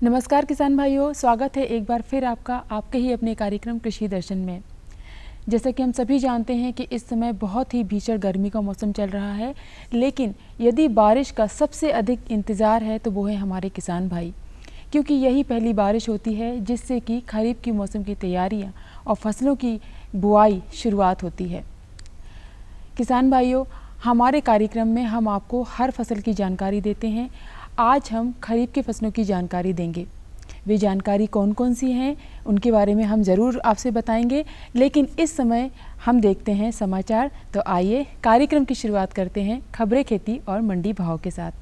नमस्कार किसान भाइयों, स्वागत है एक बार फिर आपका आपके ही अपने कार्यक्रम कृषि दर्शन में। जैसा कि हम सभी जानते हैं कि इस समय बहुत ही भीषण गर्मी का मौसम चल रहा है, लेकिन यदि बारिश का सबसे अधिक इंतज़ार है तो वो है हमारे किसान भाई, क्योंकि यही पहली बारिश होती है जिससे कि खरीफ की मौसम की तैयारियाँ और फसलों की बुआई शुरुआत होती है। किसान भाइयों, हमारे कार्यक्रम में हम आपको हर फसल की जानकारी देते हैं। आज हम खरीफ की फसलों की जानकारी देंगे। वे जानकारी कौन कौन सी हैं उनके बारे में हम ज़रूर आपसे बताएंगे, लेकिन इस समय हम देखते हैं समाचार। तो आइए कार्यक्रम की शुरुआत करते हैं खबरें खेती और मंडी भाव के साथ।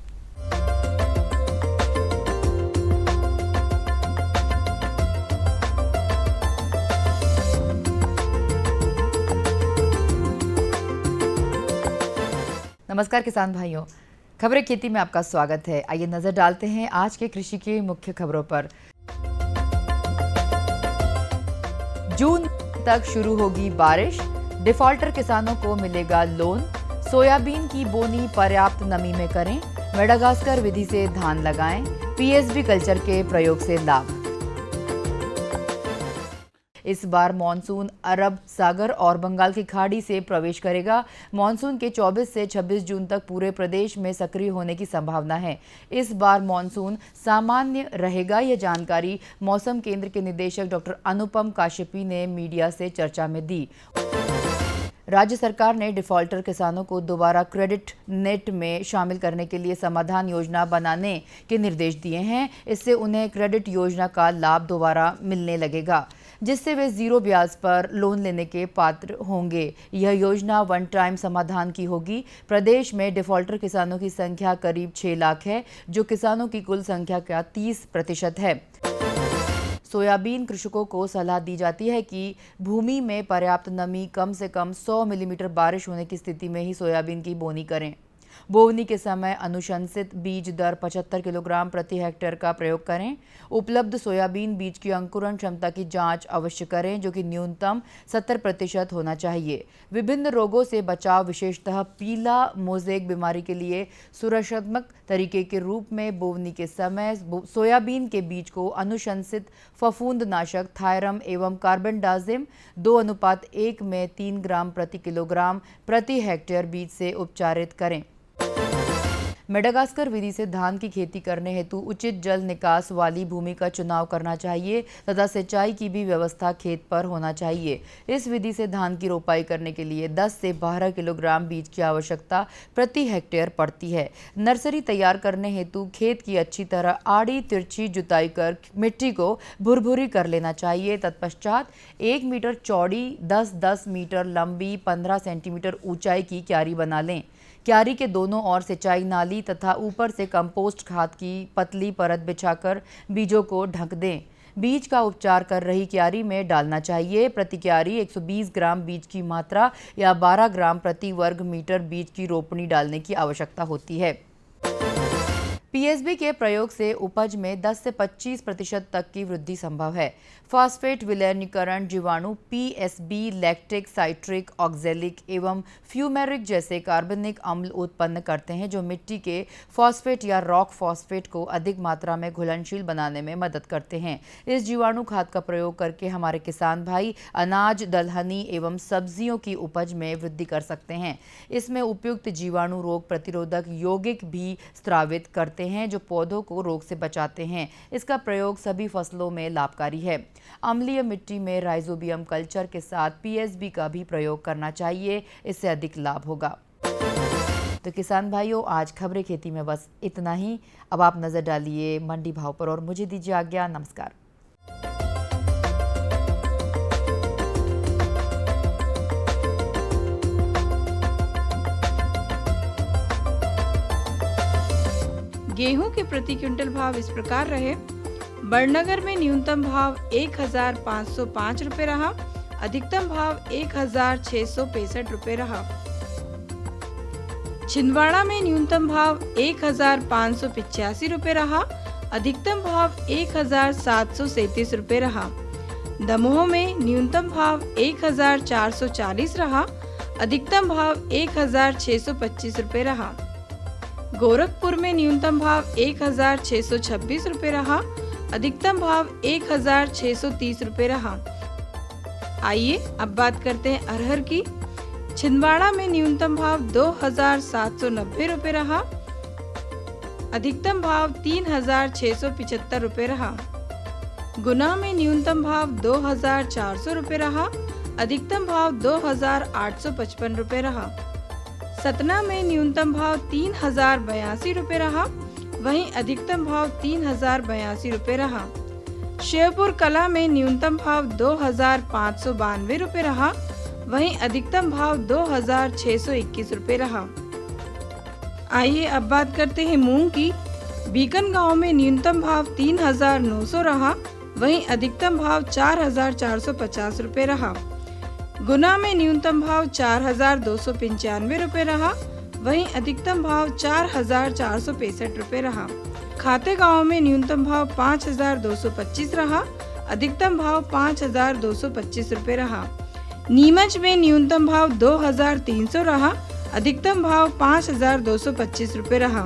नमस्कार किसान भाइयों, खबरें खेती में आपका स्वागत है। आइए नजर डालते हैं आज के कृषि की मुख्य खबरों पर। जून तक शुरू होगी बारिश, डिफॉल्टर किसानों को मिलेगा लोन। सोयाबीन की बोनी पर्याप्त नमी में करें, मेडागास्कर विधि से धान लगाएं, पीएसबी कल्चर के प्रयोग से लाभ। इस बार मॉनसून अरब सागर और बंगाल की खाड़ी से प्रवेश करेगा। मॉनसून के 24 से 26 जून तक पूरे प्रदेश में सक्रिय होने की संभावना है। इस बार मॉनसून सामान्य रहेगा, यह जानकारी मौसम केंद्र के निदेशक डॉक्टर अनुपम काश्यपी ने मीडिया से चर्चा में दी। राज्य सरकार ने डिफॉल्टर किसानों को दोबारा क्रेडिट नेट में शामिल करने के लिए समाधान योजना बनाने के निर्देश दिए हैं। इससे उन्हें क्रेडिट योजना का लाभ दोबारा मिलने लगेगा, जिससे वे जीरो ब्याज पर लोन लेने के पात्र होंगे। यह योजना वन टाइम समाधान की होगी। प्रदेश में डिफॉल्टर किसानों की संख्या करीब 6 लाख है, जो किसानों की कुल संख्या का 30% है। सोयाबीन कृषकों को सलाह दी जाती है कि भूमि में पर्याप्त नमी, कम से कम 100 मिलीमीटर बारिश होने की स्थिति में ही सोयाबीन की बोनी करें। बोवनी के समय अनुशंसित बीज दर 75 किलोग्राम प्रति हेक्टेयर का प्रयोग करें। उपलब्ध सोयाबीन बीज की अंकुरण क्षमता की जांच अवश्य करें, जो कि न्यूनतम 70% होना चाहिए। विभिन्न रोगों से बचाव, विशेषतः पीला मोज़ेक बीमारी के लिए सुरक्षात्मक तरीके के रूप में बोवनी के समय सोयाबीन के बीज को अनुशंसित फफूंदनाशक थायरम एवं कार्बेंडाजिम 2:1 में 3 ग्राम प्रति किलोग्राम प्रति हेक्टेयर बीज से उपचारित करें। मेडागास्कर विधि से धान की खेती करने हेतु उचित जल निकास वाली भूमि का चुनाव करना चाहिए तथा सिंचाई की भी व्यवस्था खेत पर होना चाहिए। इस विधि से धान की रोपाई करने के लिए 10 से 12 किलोग्राम बीज की आवश्यकता प्रति हेक्टेयर पड़ती है। नर्सरी तैयार करने हेतु खेत की अच्छी तरह आड़ी तिरछी जुताई कर मिट्टी को भुरभुरी कर लेना चाहिए। तत्पश्चात 1 मीटर चौड़ी, 10-10 मीटर लंबी, 15 सेंटीमीटर ऊंचाई की क्यारी बना लें। क्यारी के दोनों ओर सिंचाई नाली तथा ऊपर से कंपोस्ट खाद की पतली परत बिछाकर बीजों को ढक दें। बीज का उपचार कर रही क्यारी में डालना चाहिए। प्रति क्यारी 120 ग्राम बीज की मात्रा या 12 ग्राम प्रति वर्ग मीटर बीज की रोपनी डालने की आवश्यकता होती है। पीएसबी के प्रयोग से उपज में 10 से 25% तक की वृद्धि संभव है। फास्फेट विलयनीकरण जीवाणु पीएसबी लैक्टिक, साइट्रिक, ऑक्जेलिक एवं फ्यूमेरिक जैसे कार्बनिक अम्ल उत्पन्न करते हैं, जो मिट्टी के फॉस्फेट या रॉक फॉस्फेट को अधिक मात्रा में घुलनशील बनाने में मदद करते हैं। इस जीवाणु खाद का प्रयोग करके हमारे किसान भाई अनाज, दलहनी एवं सब्जियों की उपज में वृद्धि कर सकते हैं। इसमें उपयुक्त जीवाणु रोग प्रतिरोधक यौगिक भी स्रावित करते हैं, जो पौधों को रोग से बचाते हैं। इसका प्रयोग सभी फसलों में लाभकारी है। अम्लीय मिट्टी में राइजोबियम कल्चर के साथ पीएसबी का भी प्रयोग करना चाहिए, इससे अधिक लाभ होगा। तो किसान भाइयों, आज खबरें खेती में बस इतना ही। अब आप नजर डालिए मंडी भाव पर और मुझे दीजिए आज्ञा। नमस्कार। गेहूं के प्रति क्विंटल भाव इस प्रकार रहे। बड़नगर में न्यूनतम भाव 1505 रुपये रहा, अधिकतम भाव 1665 रुपये रहा। छिंदवाड़ा में न्यूनतम भाव 1585 रुपये रहा, अधिकतम भाव 1737 रुपये रहा। दमोह में न्यूनतम भाव 1440 रहा, अधिकतम भाव 1625 रुपये रहा। गोरखपुर में न्यूनतम भाव 1626 रुपये रहा, अधिकतम भाव 1,630 रुपये रहा। आइए अब बात करते हैं अरहर की। छिंदवाड़ा में न्यूनतम भाव 2,790 रुपये रहा। अधिकतम भाव 3,675 रुपये रहा। गुना में न्यूनतम भाव 2,400 रुपये रहा। अधिकतम भाव 2,855 रुपये रहा। सतना में न्यूनतम भाव 3,082 रुपये रहा। वहीं अधिकतम भाव 3,082 रुपये रहा। शेरपुर कला में न्यूनतम भाव 2,592 रुपये रहा। वहीं अधिकतम भाव 2,621 रुपये रहा। आइए अब बात करते हैं मूंग की। बीकन गांव में न्यूनतम भाव 3,900 रहा। वहीं अधिकतम भाव 4,450 रुपये रहा। गुना में न्यूनतम भाव 4,295 रुपये रहा। वहीं अधिकतम भाव 4,465 रुपये रहा। खाते गांव में न्यूनतम भाव 5,225 रहा। अधिकतम भाव 5,225 रुपये रहा। नीमच में न्यूनतम भाव 2,300 रहा। अधिकतम भाव 5,225 रुपये रहा।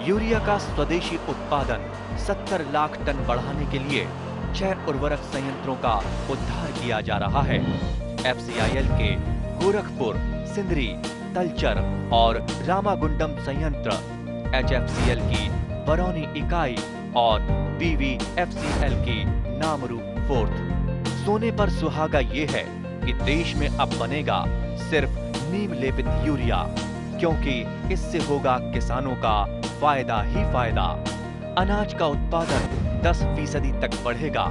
यूरिया का स्वदेशी उत्पादन 70 लाख टन बढ़ाने के लिए 6 उर्वरक संयंत्रों का उद्धार किया जा रहा है। FCIL के गोरखपुर, सिंदरी, तलचर और रामागुंडम संयंत्र, HFCL की बरौनी इकाई और BVFCL की नामरू फोर्थ। सोने पर सुहागा ये है कि देश में अब बनेगा सिर्फ नीम लेपित यूरिया, क्योंकि इससे होगा किसानों का फायदा ही फायदा। अनाज का उत्पादन 10% तक बढ़ेगा।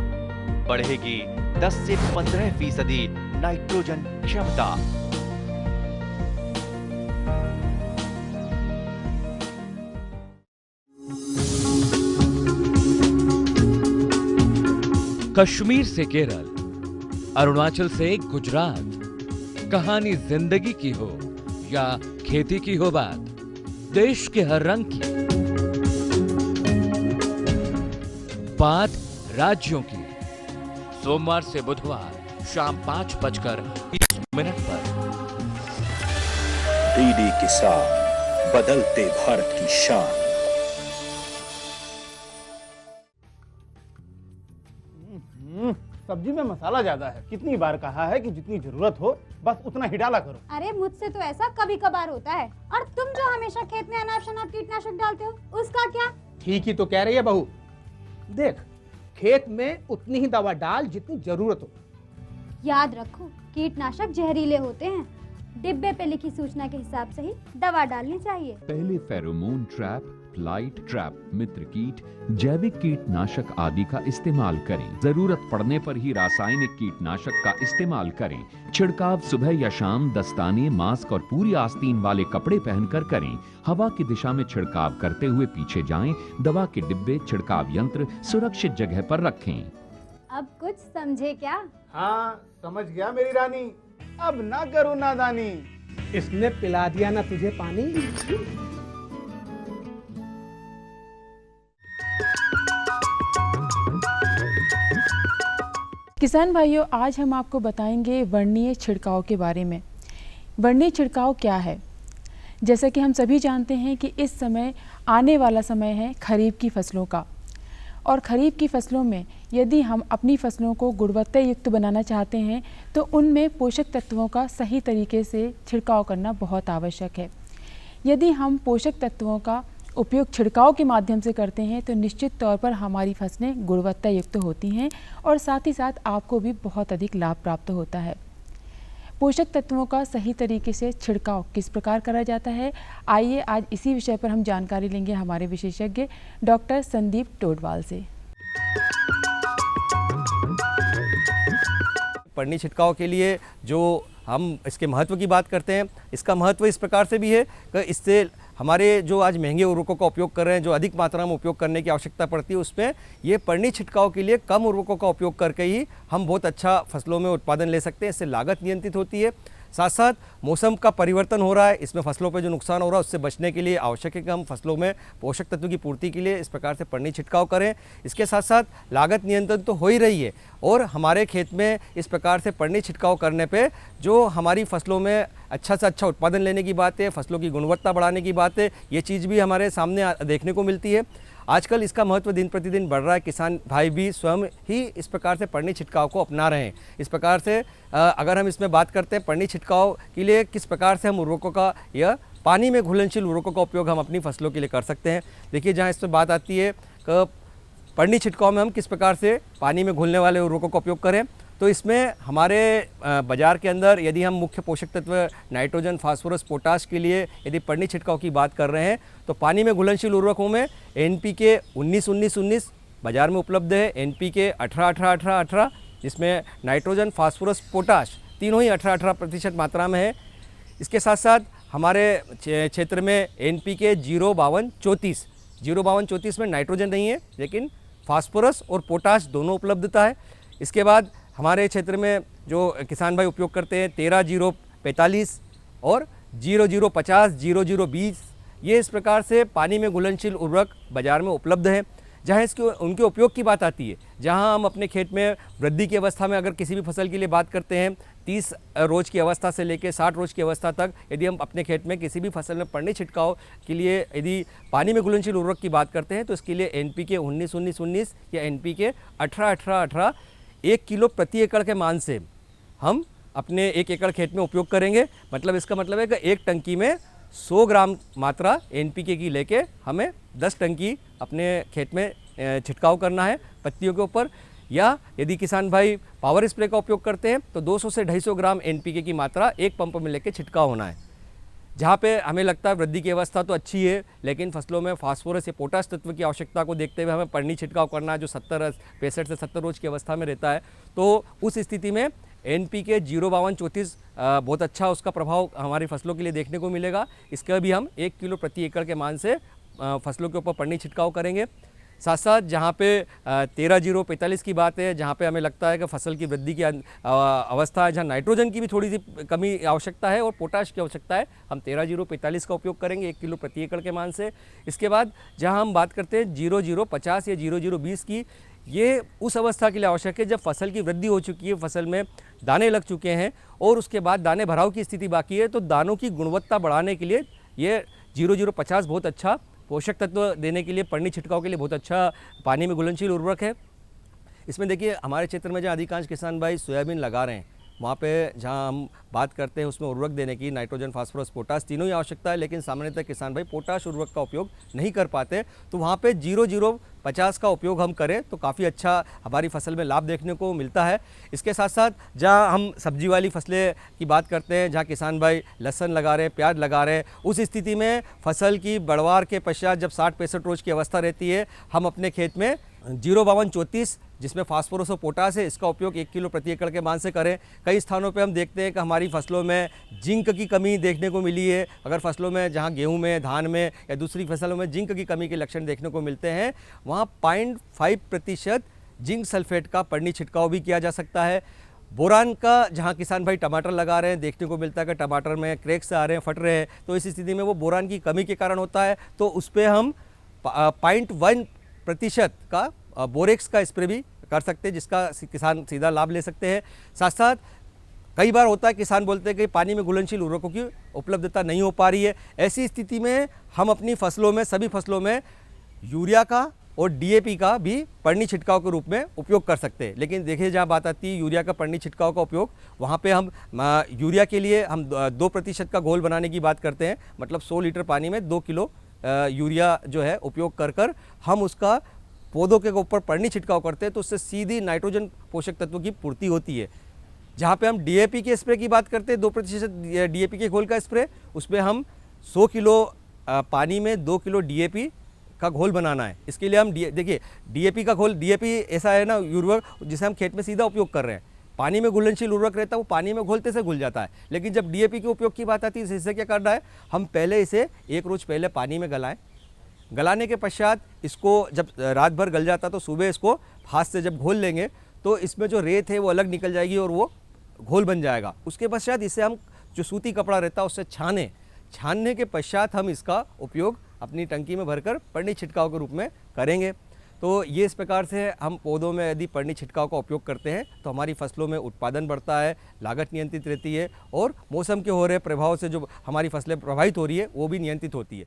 बढ़ेगी 10 से 15% नाइट्रोजन क्षमता। कश्मीर से केरल, अरुणाचल से गुजरात, कहानी जिंदगी की हो या खेती की हो बात, देश के हर रंग की बात राज्यों की। सोमवार से बुधवार शाम 5:20 पर DD किसान, बदलते भारत की शान। सब्जी में मसाला ज्यादा है। कितनी बार कहा है कि जितनी जरूरत हो बस उतना ही डाला करो। अरे मुझसे तो ऐसा कभी कभार होता है। और तुम जो हमेशा खेत में अनाप शनाप कीटनाशक डालते हो, उसका क्या? ठीक ही तो कह रही है बहू। देख, खेत में उतनी ही दवा डाल जितनी जरूरत हो। याद रखो, कीटनाशक जहरीले होते हैं। डिब्बे पे लिखी सूचना के हिसाब से ही दवा डालनी चाहिए। पहले फेरोमोन ट्रैप, फ्लाइट ट्रैप, मित्र कीट, जैविक कीटनाशक आदि का इस्तेमाल करें। जरूरत पड़ने पर ही रासायनिक कीटनाशक का इस्तेमाल करें। छिड़काव सुबह या शाम दस्ताने, मास्क और पूरी आस्तीन वाले कपड़े पहनकर करें। हवा की दिशा में छिड़काव करते हुए पीछे जाएं। दवा के डिब्बे, छिड़काव यंत्र सुरक्षित जगह पर रखें। अब कुछ समझे क्या? हाँ, समझ गया मेरी रानी। अब ना करो नादानी। इसने पिला दिया ना तुझे पानी। किसान भाइयों, आज हम आपको बताएंगे वर्णीय छिड़काव के बारे में। वर्णीय छिड़काव क्या है? जैसा कि हम सभी जानते हैं कि इस समय आने वाला समय है खरीफ की फसलों का, और खरीफ की फसलों में यदि हम अपनी फसलों को गुणवत्ता युक्त बनाना चाहते हैं तो उनमें पोषक तत्वों का सही तरीके से छिड़काव करना बहुत आवश्यक है। यदि हम पोषक तत्वों का उपयोग छिड़काव के माध्यम से करते हैं तो निश्चित तौर पर हमारी फसलें गुणवत्ता युक्त होती हैं और साथ ही साथ आपको भी बहुत अधिक लाभ प्राप्त होता है। पोषक तत्वों का सही तरीके से छिड़काव किस प्रकार करा जाता है, आइए आज इसी विषय पर हम जानकारी लेंगे हमारे विशेषज्ञ डॉक्टर संदीप टोडवाल से। वर्णीय छिड़काव के लिए जो हम इसके महत्व की बात करते हैं, इसका महत्व इस प्रकार से भी है कि इससे हमारे जो आज महंगे उर्वरकों का उपयोग कर रहे हैं, जो अधिक मात्रा में उपयोग करने की आवश्यकता पड़ती है, उसमें ये वर्णीय छिड़काव के लिए कम उर्वरकों का उपयोग करके ही हम बहुत अच्छा फसलों में उत्पादन ले सकते हैं। इससे लागत नियंत्रित होती है, साथ साथ मौसम का परिवर्तन हो रहा है, इसमें फसलों पे जो नुकसान हो रहा है उससे बचने के लिए आवश्यक है कि हम फसलों में पोषक तत्व की पूर्ति के लिए इस प्रकार से पन्नी छिड़काव करें। इसके साथ साथ लागत नियंत्रण तो हो ही रही है और हमारे खेत में इस प्रकार से पन्नी छिड़काव करने पे जो हमारी फसलों में अच्छा से अच्छा उत्पादन लेने की बात है, फसलों की गुणवत्ता बढ़ाने की बात है, ये चीज़ भी हमारे सामने देखने को मिलती है। आजकल इसका महत्व दिन प्रतिदिन बढ़ रहा है, किसान भाई भी स्वयं ही इस प्रकार से पन्नी छिड़काव को अपना रहे हैं। इस प्रकार से अगर हम इसमें बात करते हैं पन्नी छिड़काव के लिए किस प्रकार से हम उर्वरकों का या पानी में घुलनशील उर्वरकों का उपयोग हम अपनी फसलों के लिए कर सकते हैं। देखिए, जहाँ इस पर बात आती है कि पन्नी छिड़काव में हम किस प्रकार से पानी में घुलने वाले उर्वरकों का उपयोग करें, तो इसमें हमारे बाज़ार के अंदर यदि हम मुख्य पोषक तत्व नाइट्रोजन, फास्फोरस, पोटाश के लिए यदि पन्नी छिड़काव की बात कर रहे हैं तो पानी में घुलनशील उर्वरकों में NPK 19-19-19 बाज़ार में उपलब्ध है, NPK 18-18-18-18 जिसमें नाइट्रोजन, फास्फोरस, पोटाश तीनों ही 18-18% मात्रा में है। इसके साथ साथ हमारे क्षेत्र में NPK 0-52-34 0-52-34 में नाइट्रोजन नहीं है लेकिन फास्फोरस और पोटाश दोनों उपलब्धता है। इसके बाद हमारे क्षेत्र में जो किसान भाई उपयोग करते हैं 13-0-45 और 00-50 00-20 ये इस प्रकार से पानी में घुलनशील उर्वरक बाज़ार में उपलब्ध हैं। जहाँ उनके उपयोग की बात आती है, जहाँ हम अपने खेत में वृद्धि की अवस्था में अगर किसी भी फसल के लिए बात करते हैं 30 रोज़ की अवस्था से लेकर 60 रोज़ की अवस्था तक यदि हम अपने खेत में किसी भी फसल में पन्नी छिड़काव के लिए यदि पानी में घुलनशील उर्वरक की बात करते हैं तो इसके लिए NPK 19-19-19 या NPK 18-18-18 1 किलो प्रति एकड़ के मान से हम अपने 1 एकड़ खेत में उपयोग करेंगे। मतलब इसका मतलब है कि एक टंकी में 100 ग्राम मात्रा NPK की लेके हमें 10 टंकी अपने खेत में छिड़काव करना है पत्तियों के ऊपर। या यदि किसान भाई पावर स्प्रे का उपयोग करते हैं तो 200 से 250 ग्राम NPK की मात्रा एक पंप में लेके छिड़काव होना है। जहाँ पे हमें लगता है वृद्धि की अवस्था तो अच्छी है लेकिन फसलों में फास्फोरस या पोटाश तत्व की आवश्यकता को देखते हुए हमें पन्नी छिड़काव करना है जो 65 से 70 रोज़ की अवस्था में रहता है, तो उस स्थिति में NPK 0-52-34 बहुत अच्छा उसका प्रभाव हमारी फसलों के लिए देखने को मिलेगा। इसका भी हम 1 किलो प्रति एकड़ के मान से फसलों के ऊपर पन्नी छिड़काव करेंगे। साथ साथ जहाँ पे 13-0-45 की बात है, जहाँ पे हमें लगता है कि फसल की वृद्धि की अवस्था है, जहाँ नाइट्रोजन की भी थोड़ी सी कमी आवश्यकता है और पोटाश की आवश्यकता है, हम 13-0-45 का उपयोग करेंगे 1 किलो प्रति एकड़ के मान से। इसके बाद जहाँ हम बात करते हैं 00-50 या 00-20 की, ये उस अवस्था के लिए आवश्यक है जब फसल की वृद्धि हो चुकी है, फसल में दाने लग चुके हैं और उसके बाद दाने भराव की स्थिति बाकी है, तो दानों की गुणवत्ता बढ़ाने के लिए ये 00-50 बहुत अच्छा पोषक तत्व देने के लिए, पन्नी छिड़काव के लिए बहुत अच्छा पानी में घुलनशील उर्वरक है। इसमें देखिए, हमारे क्षेत्र में जहाँ अधिकांश किसान भाई सोयाबीन लगा रहे हैं वहाँ पे जहाँ हम बात करते हैं उसमें उर्वरक देने की नाइट्रोजन, फास्फोरस, पोटाश तीनों ही आवश्यकता है, लेकिन सामान्यतः किसान भाई पोटाश उर्वरक का उपयोग नहीं कर पाते, तो वहाँ पे 00-50 का उपयोग हम करें तो काफ़ी अच्छा हमारी फसल में लाभ देखने को मिलता है। इसके साथ साथ जहाँ हम सब्जी वाली फसलें की बात करते हैं, जहाँ किसान भाई लहसुन लगा रहे हैं, प्याज लगा रहे हैं, उस स्थिति में फसल की बढ़वार के पश्चात जब 60-65 रोज़ की अवस्था रहती है, हम अपने खेत में 0-52-34 जिसमें फास्फोरस और पोटाश है इसका उपयोग 1 किलो प्रति एकड़ के मान से करें। कई स्थानों पे हम देखते हैं कि हमारी फसलों में जिंक की कमी देखने को मिली है। अगर फसलों में जहां गेहूं में, धान में या दूसरी फसलों में जिंक की कमी के लक्षण देखने को मिलते हैं, वहां 0.5% जिंक सल्फेट का पन्नी छिड़काव भी किया जा सकता है। बोरान का जहाँ किसान भाई टमाटर लगा रहे हैं, देखने को मिलता है कि टमाटर में क्रैक्स आ रहे हैं, फट रहे हैं, तो इस स्थिति में वो बोरान की कमी के कारण होता है, तो उस पर हम 0.1% का बोरेक्स का स्प्रे भी कर सकते हैं, जिसका किसान सीधा लाभ ले सकते हैं। साथ साथ कई बार होता है किसान बोलते हैं कि पानी में घुलनशील उर्वरकों की उपलब्धता नहीं हो पा रही है, ऐसी स्थिति में हम अपनी फसलों में, सभी फसलों में यूरिया का और DAP का भी पन्नी छिड़काव के रूप में उपयोग कर सकते हैं। लेकिन देखिए, जहाँ बात आती है यूरिया का पन्नी छिड़काव का उपयोग, वहाँ पे हम यूरिया के लिए हम 2% का घोल बनाने की बात करते हैं, मतलब 100 लीटर पानी में 2 किलो यूरिया जो है उपयोग कर हम उसका पौधों के ऊपर पन्नी छिड़काव करते हैं, तो उससे सीधी नाइट्रोजन पोषक तत्वों की पूर्ति होती है। जहाँ पे हम DAP के स्प्रे की बात करते हैं, 2% DAP के घोल का स्प्रे, उसमें हम 100 किलो पानी में 2 किलो DAP का घोल बनाना है। इसके लिए हम देखिए, DAP का घोल, DAP ऐसा है ना उर्वरक जिसे हम खेत में सीधा उपयोग कर रहे हैं, पानी में घुलनशील उर्वरक रहता है, वो पानी में घोलते से घुल जाता है। लेकिन जब DAP के उपयोग की बात आती है, इससे क्या करना है, हम पहले इसे 1 रोज़ पहले पानी में गलाएं, गलाने के पश्चात इसको जब रात भर गल जाता तो सुबह इसको हाथ से जब घोल लेंगे तो इसमें जो रेत है वो अलग निकल जाएगी और वो घोल बन जाएगा। उसके पश्चात इसे हम जो सूती कपड़ा रहता है उससे छानने के पश्चात हम इसका उपयोग अपनी टंकी में भरकर पड़नी छिड़काव के रूप में करेंगे। तो ये इस प्रकार से हम पौधों में यदि पड़नी छिड़काव का उपयोग करते हैं तो हमारी फसलों में उत्पादन बढ़ता है, लागत नियंत्रित रहती है और मौसम के हो रहे प्रभाव से जो हमारी फसलें प्रभावित हो रही है वो भी नियंत्रित होती है।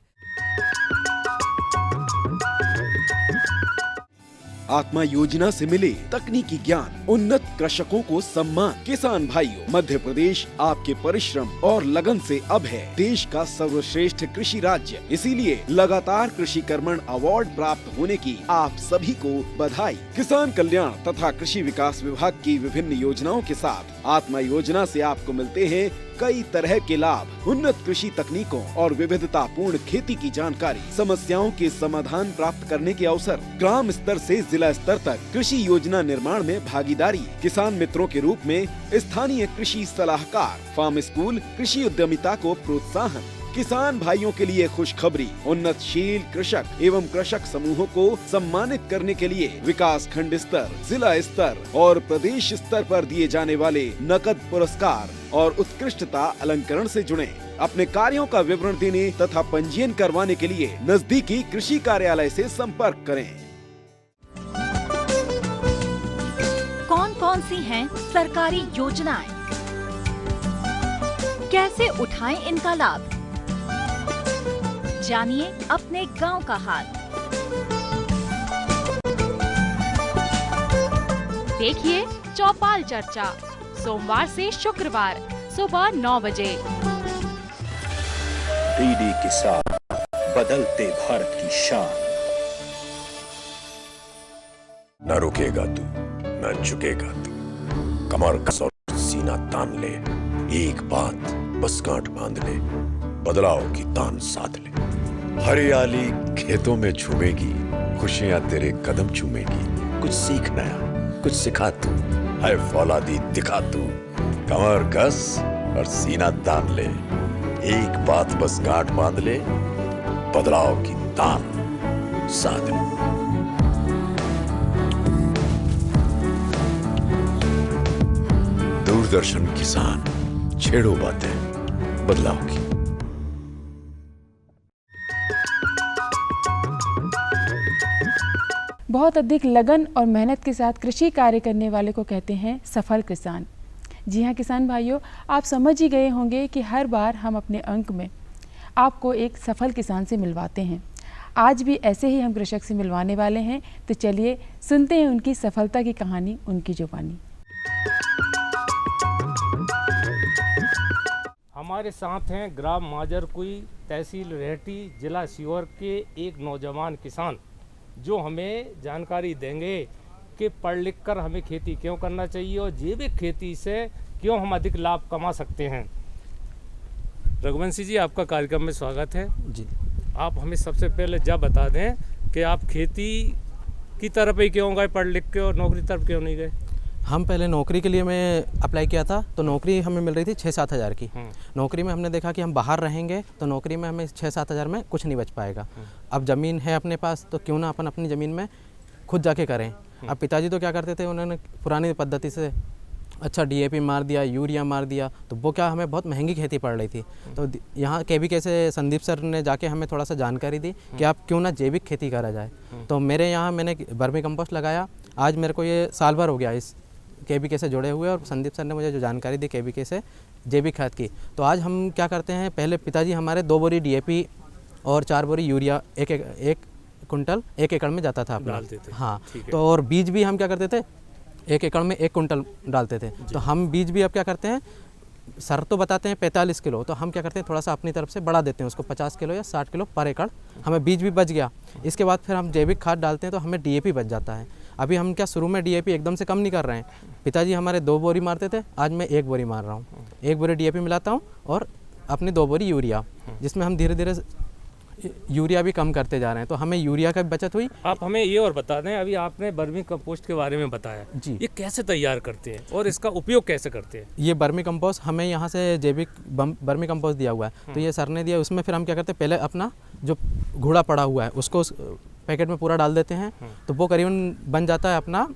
आत्मा योजना से मिले तकनीकी ज्ञान, उन्नत कृषकों को सम्मान। किसान भाइयों, मध्य प्रदेश आपके परिश्रम और लगन से अब है देश का सर्वश्रेष्ठ कृषि राज्य। इसीलिए लगातार कृषि कर्मण अवार्ड प्राप्त होने की आप सभी को बधाई। किसान कल्याण तथा कृषि विकास विभाग की विभिन्न योजनाओं के साथ आत्मा योजना से आपको मिलते हैं कई तरह के लाभ, उन्नत कृषि तकनीकों और विविधतापूर्ण खेती की जानकारी, समस्याओं के समाधान प्राप्त करने के अवसर, ग्राम स्तर से जिला स्तर तक कृषि योजना निर्माण में भागीदारी, किसान मित्रों के रूप में स्थानीय कृषि सलाहकार, फार्म स्कूल, कृषि उद्यमिता को प्रोत्साहन। किसान भाइयों के लिए खुशखबरी, उन्नतशील कृषक एवं कृषक समूहों को सम्मानित करने के लिए विकास खंड स्तर, जिला स्तर और प्रदेश स्तर पर दिए जाने वाले नकद पुरस्कार और उत्कृष्टता अलंकरण से जुड़े। अपने कार्यों का विवरण देने तथा पंजीयन करवाने के लिए नजदीकी कृषि कार्यालय से संपर्क करें। कौन कौन सी हैं सरकारी योजनाएं? कैसे उठाएं इनका लाभ? जानिए अपने गांव का हाल। देखिए चौपाल चर्चा सोमवार से शुक्रवार सुबह 9 बजे। डीडी किसान, बदलते भारत की शान। न रुकेगा तू, न झुकेगा तू, कमर कस और सीना तान ले, एक बात बस गांठ बांध ले, बदलाव की तान साध ले। हरियाली खेतों में झूमेगी, खुशियां तेरे कदम चूमेगी। कुछ सीख नया, कुछ सिखा तू, है फौलादी दिखा तू, कमर कस और सीना तान ले, एक बात बस गांठ बांध ले, बदलाव की तान साध ले। दूरदर्शन किसान, छेड़ो बातें बदलाव की। बहुत अधिक लगन और मेहनत के साथ कृषि कार्य करने वाले को कहते हैं सफल किसान। जी हाँ किसान भाइयों, आप समझ ही गए होंगे कि हर बार हम अपने अंक में आपको एक सफल किसान से मिलवाते हैं। आज भी ऐसे ही हम कृषक से मिलवाने वाले हैं, तो चलिए सुनते हैं उनकी सफलता की कहानी, उनकी जुबानी। हमारे साथ हैं ग्राम माजरकुई, तहसील रेहटी, जिला सीहोर के एक नौजवान किसान जो हमें जानकारी देंगे कि पढ़ लिख कर हमें खेती क्यों करना चाहिए और जैविक खेती से क्यों हम अधिक लाभ कमा सकते हैं। रघुवंशी जी, आपका कार्यक्रम में स्वागत है जी। आप हमें सबसे पहले जब बता दें कि आप खेती की तरफ ही क्यों गए, पढ़ लिख के, और नौकरी तरफ क्यों नहीं गए? हम पहले नौकरी के लिए मैं अप्लाई किया था, तो नौकरी हमें मिल रही थी 6-7 हज़ार की। नौकरी में हमने देखा कि हम बाहर रहेंगे तो नौकरी में हमें 6-7 हज़ार में कुछ नहीं बच पाएगा। अब ज़मीन है अपने पास तो क्यों ना अपन अपनी ज़मीन में खुद जाके करें। अब पिताजी तो क्या करते थे, उन्होंने पुरानी पद्धति से अच्छा DAP मार दिया, यूरिया मार दिया, तो वो क्या हमें बहुत महंगी खेती पड़ रही थी। तो यहाँ KVK से संदीप सर ने जाके हमें थोड़ा सा जानकारी दी कि आप क्यों ना जैविक खेती करा जाए। तो मेरे यहाँ मैंने वर्मी कंपोस्ट लगाया। आज मेरे को ये साल भर हो गया इस KVK से जुड़े हुए, और संदीप सर ने मुझे जो जानकारी दी KVK से जैविक खाद की। तो आज हम क्या करते हैं, पहले पिताजी हमारे 2 बोरी DAP और 4 बोरी यूरिया एक कुंटल 1 एकड़ में जाता था अपना। हाँ, तो और बीज भी हम क्या करते थे, 1 एकड़ में 1 कुंटल डालते थे। तो हम बीज भी अब क्या करते हैं, सर तो बताते हैं 45 किलो, तो हम क्या करते हैं थोड़ा सा अपनी तरफ से बढ़ा देते हैं उसको 50 किलो या 60 किलो पर एकड़। हमें बीज भी बच गया। इसके बाद फिर हम जैविक खाद डालते हैं तो हमें DAP बच जाता है। अभी हम क्या शुरू में DAP एकदम से कम नहीं कर रहे हैं। पिताजी हमारे 2 बोरी मारते थे, आज मैं 1 बोरी मार रहा हूँ। 1 बोरी DAP मिलाता हूँ और अपनी 2 बोरी यूरिया, जिसमें हम धीरे धीरे यूरिया भी कम करते जा रहे हैं, तो हमें यूरिया का बचत हुई। आप हमें ये और बता दें, अभी आपने वर्मी कंपोस्ट के बारे में बताया जी, ये कैसे तैयार करते हैं और इसका उपयोग कैसे करते हैं? ये वर्मी कंपोस्ट हमें यहाँ से जैविक वर्मी कंपोस्ट दिया हुआ है, तो ये सर ने दिया। उसमें फिर हम क्या करते हैं, पहले अपना जो घोड़ा पड़ा हुआ है उसको पैकेट में पूरा डाल देते हैं, तो वो करीबन बन जाता है अपना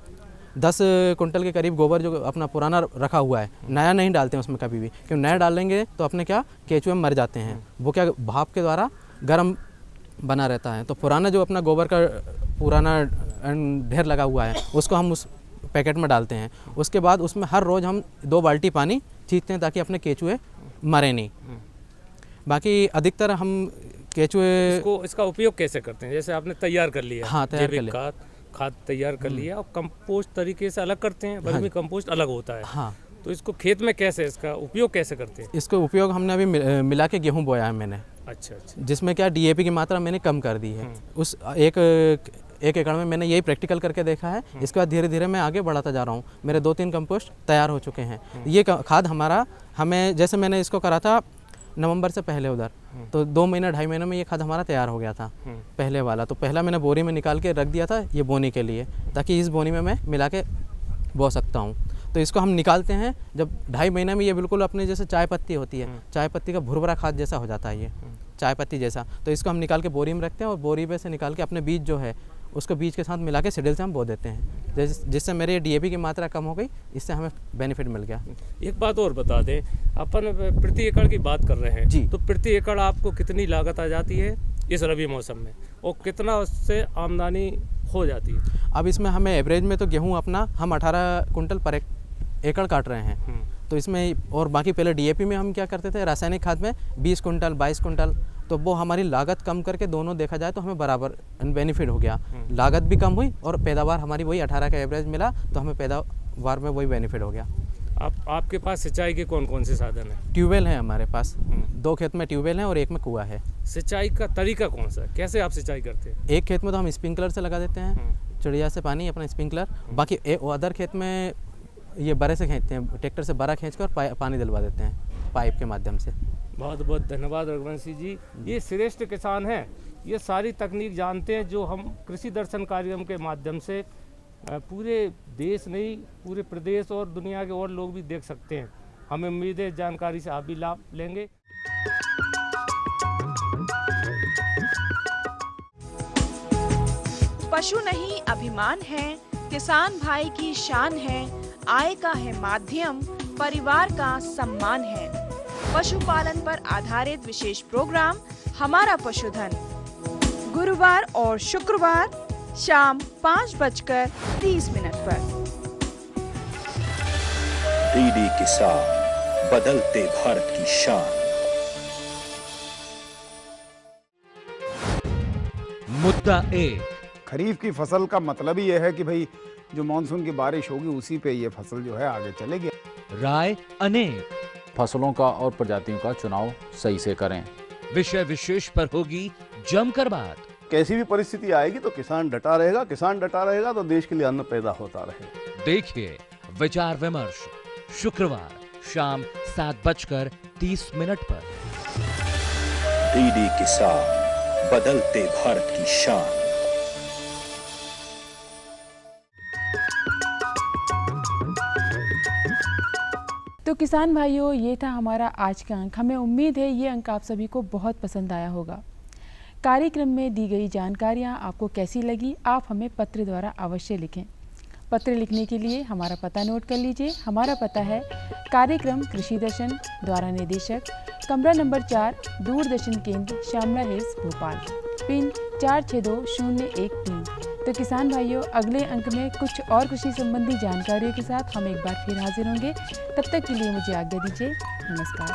10 कुंटल के करीब गोबर जो अपना पुराना रखा हुआ है, नया नहीं डालते हैं उसमें कभी भी, क्योंकि नया डालेंगे तो अपने क्या केचुए मर जाते हैं, वो क्या भाप के द्वारा गर्म बना रहता है। तो पुराना जो अपना गोबर का पुराना ढेर लगा हुआ है उसको हम उस पैकेट में डालते हैं। उसके बाद उसमें हर रोज़ हम 2 बाल्टी पानी छींटते हैं ताकि अपने केचुए मरे नहीं। बाकी अधिकतर हम केचुए इसका उपयोग कैसे करते हैं? जैसे आपने तैयार कर लिया, हाँ, तैयार कर लिया, खाद तैयार कर लिया और कंपोस्ट तरीके से अलग करते हैं, वर्मी कंपोस्ट अलग होता है। हाँ, तो इसको खेत में कैसे, इसका उपयोग कैसे करते हैं? इसका उपयोग हमने अभी मिला के गेहूँ बोया है मैंने। अच्छा, जिसमें क्या DAP की मात्रा मैंने कम कर दी है। उस एक एकड़ में मैंने यही प्रैक्टिकल करके देखा है। इसके बाद धीरे धीरे मैं आगे बढ़ाता जा रहा हूँ। मेरे 2-3 कंपोस्ट तैयार हो चुके हैं। ये खाद हमें जैसे मैंने इसको करा था नवंबर से पहले उधर, तो 2 महीना 2.5 महीने में ये खाद हमारा तैयार हो गया था पहले वाला। तो पहला मैंने बोरी में निकाल के रख दिया था ये बोनी के लिए, ताकि इस बोनी में मैं मिला के बो सकता हूँ। तो इसको हम निकालते हैं जब 2.5 महीने में ये बिल्कुल अपने जैसे चाय पत्ती होती है, चाय पत्ती का भुरभुरा खाद जैसा हो जाता है ये चाय पत्ती जैसा। तो इसको हम निकाल के बोरी में रखते हैं और बोरी पे से निकाल के अपने बीज जो है उसको बीज के साथ मिला के सीडल से हम बो देते हैं, जिससे मेरे DAP की मात्रा कम हो गई, इससे हमें बेनिफिट मिल गया। एक बात और बता दें, अपन प्रति एकड़ की बात कर रहे हैं जी, तो प्रति एकड़ आपको कितनी लागत आ जाती है इस रबी मौसम में और कितना उससे आमदनी हो जाती है? अब इसमें हमें एवरेज में तो गेहूँ अपना हम 18 कुंटल पर एकड़ काट रहे हैं। तो इसमें और बाकी पहले DAP में हम क्या करते थे, रासायनिक खाद में 20 कुंटल 22 कुंटल, तो वो हमारी लागत कम करके दोनों देखा जाए तो हमें बराबर बेनिफिट हो गया। लागत भी कम हुई और पैदावार हमारी वही 18 का एवरेज मिला, तो हमें पैदावार में वही बेनिफिट हो गया। आपके पास सिंचाई के कौन कौन से साधन हैं? ट्यूबवेल है हमारे पास, 2 खेत में ट्यूबवेल है और एक में कुआं है। सिंचाई का तरीका कौन सा है, कैसे आप सिंचाई करते हैं? एक खेत में तो हम स्प्रिंकलर से लगा देते हैं, चिड़िया से पानी अपना स्प्रिंकलर। बाकी अदर खेत में ये बड़े से खींचते हैं, ट्रैक्टर से बड़ा खींच कर पानी दिलवा देते हैं पाइप के माध्यम से। बहुत बहुत धन्यवाद रघुवंशी जी। ये श्रेष्ठ किसान हैं, ये सारी तकनीक जानते हैं जो हम कृषि दर्शन कार्यक्रम के माध्यम से पूरे देश नहीं पूरे प्रदेश और दुनिया के और लोग भी देख सकते हैं। हमें उम्मीद है जानकारी से आप भी लाभ लेंगे। पशु नहीं अभिमान है, किसान भाई की शान है, आय का है माध्यम, परिवार का सम्मान है। पशुपालन पर आधारित विशेष प्रोग्राम हमारा पशुधन, गुरुवार और शुक्रवार शाम 5:30 पर। DD किसान, बदलते भारत की शान। मुद्दा 1, खरीफ की फसल का मतलब ही यह है कि भाई जो मानसून की बारिश होगी उसी पे ये फसल जो है आगे चलेगी। राय अनेक, फसलों का और प्रजातियों का चुनाव सही से करें। विषय विशेष पर होगी जमकर बात। कैसी भी परिस्थिति आएगी तो किसान डटा रहेगा, किसान डटा रहेगा तो देश के लिए अन्न पैदा होता रहेगा। देखिए विचार विमर्श शुक्रवार शाम 7:30 पर। DD किसान, बदलते भारत की शान। तो किसान भाइयों, ये था हमारा आज का अंक। हमें उम्मीद है ये अंक आप सभी को बहुत पसंद आया होगा। कार्यक्रम में दी गई जानकारियाँ आपको कैसी लगी, आप हमें पत्र द्वारा अवश्य लिखें। पत्र लिखने के लिए हमारा पता नोट कर लीजिए। हमारा पता है कार्यक्रम कृषि दर्शन, द्वारा निदेशक, कमरा नंबर 4, दूरदर्शन केंद्र, श्यामला हिल्स, भोपाल, पिन 462013। तो किसान भाइयों, अगले अंक में कुछ और कृषि संबंधी जानकारियों के साथ हम एक बार फिर हाजिर होंगे। तब तक के लिए मुझे आज्ञा दीजिए। नमस्कार।